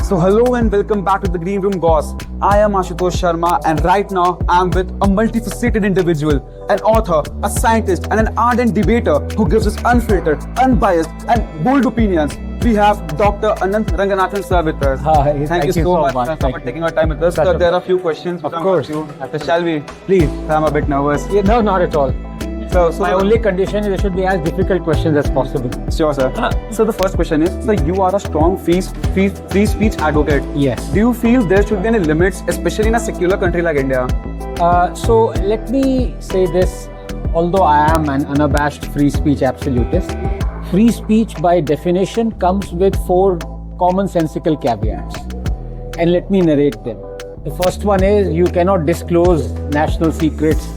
So hello and welcome back to the Green Room Goss. I am Ashutosh Sharma and right now I am with a multifaceted individual, an author, a scientist and an ardent debater who gives us unfiltered, unbiased and bold opinions. We have Dr. Anant Ranganathan sir with us. Hi, thank you so much for taking our time with us. So there are a few questions. Of course. So shall we? Please. I'm a bit nervous. Yeah, no, not at all. So My only condition is it should be as difficult questions as possible. Sure, sir. So the first question is, so you are a strong free speech advocate. Yes. Do you feel there should be any limits, especially in a secular country like India? So let me say this, although I am an unabashed free speech absolutist, free speech by definition comes with 4 commonsensical caveats. And let me narrate them. The first one is you cannot disclose national secrets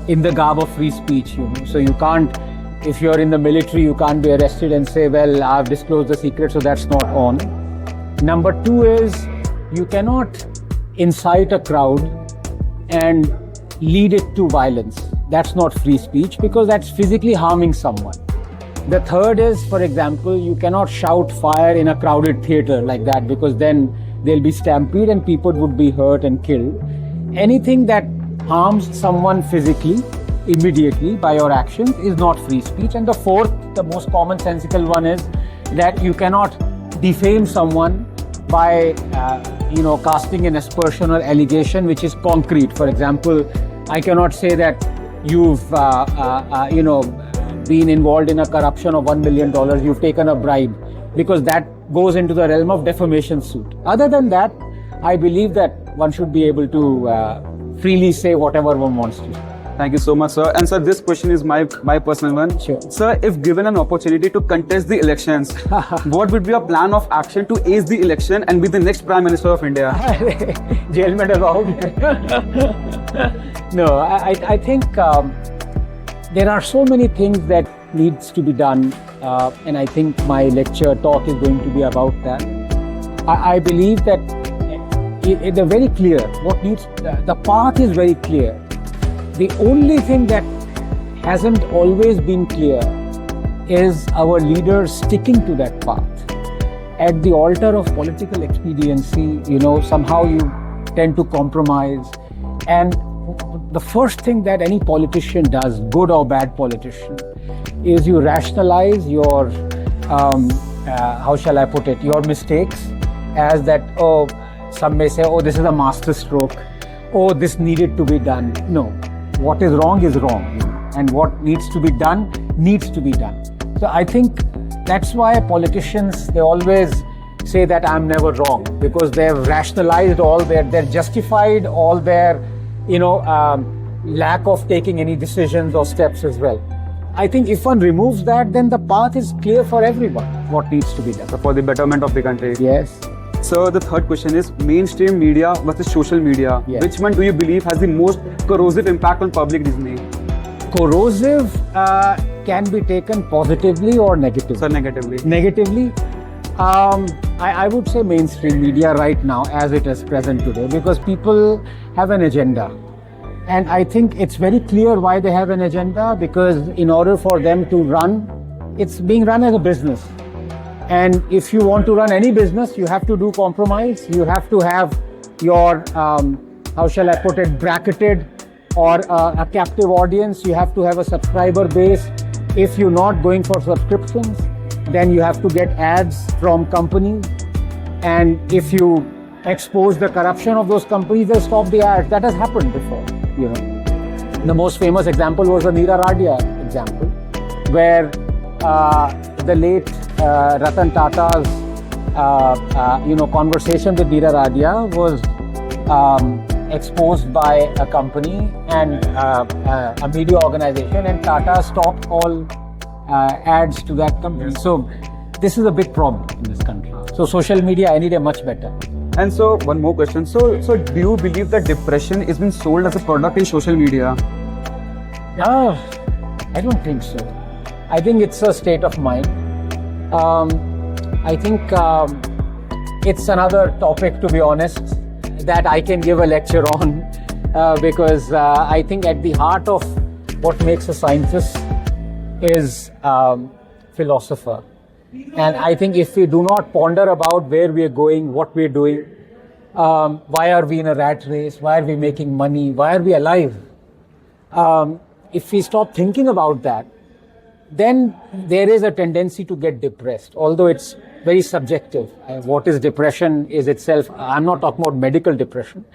in the garb of free speech. So you can't, if you're in the military, you can't be arrested and say, well, I've disclosed the secret, so that's not on. Number 2 is you cannot incite a crowd and lead it to violence. That's not free speech because that's physically harming someone. The third is, for example, you cannot shout fire in a crowded theater like that because then there'll be stampede and people would be hurt and killed. Anything that harms someone physically, immediately by your actions is not free speech. And the fourth, the most commonsensical one is that you cannot defame someone by, casting an aspersion or allegation which is concrete. For example, I cannot say that you've, been involved in a corruption of $1 million, you've taken a bribe, because that goes into the realm of defamation suit. Other than that, I believe that one should be able to freely say whatever one wants to. Thank you so much, sir. And sir, this question is my personal one. Sure. Sir, if given an opportunity to contest the elections, what would be a plan of action to ace the election and be the next Prime Minister of India? Jail mein dalwaoge. No, I think there are so many things that needs to be done, and I think my lecture talk is going to be about that. I believe that they're very clear. The path is very clear. The only thing that hasn't always been clear is our leaders sticking to that path. At the altar of political expediency, somehow you tend to compromise. And the first thing that any politician does, good or bad politician, is you rationalize your, your mistakes as that, some may say, this is a master stroke. This needed to be done. No. What is wrong, and what needs to be done, needs to be done. So I think that's why politicians, they always say that I'm never wrong, because they've rationalized they're justified all their, lack of taking any decisions or steps as well. I think if one removes that, then the path is clear for everyone, what needs to be done. So for the betterment of the country. Yes. So the third question is mainstream media versus social media. Yes. Which one do you believe has the most corrosive impact on public reasoning? Corrosive can be taken positively or negatively. So negatively. Negatively, I would say mainstream media right now as it is present today, because people have an agenda. And I think it's very clear why they have an agenda, because in order for them to run, it's being run as a business. And if you want to run any business, you have to do compromise. You have to have your, bracketed or a captive audience. You have to have a subscriber base. If you're not going for subscriptions, then you have to get ads from companies. And if you expose the corruption of those companies, they'll stop the ads. That has happened before. The most famous example was the Neera Radia example, where the late Ratan Tata's conversation with Neera Radia was exposed by a company and a media organization, and Tata stopped all ads to that company. So this is a big problem in this country. So social media any day much better. And so one more question. So do you believe that depression is being sold as a product in social media? I don't think so. I think it's a state of mind. I think it's another topic, to be honest, that I can give a lecture on, because I think at the heart of what makes a scientist is philosopher. And I think if we do not ponder about where we are going, what we are doing, why are we in a rat race, why are we making money, why are we alive? If we stop thinking about that, then there is a tendency to get depressed, although it's very subjective. What is depression is itself, I'm not talking about medical depression.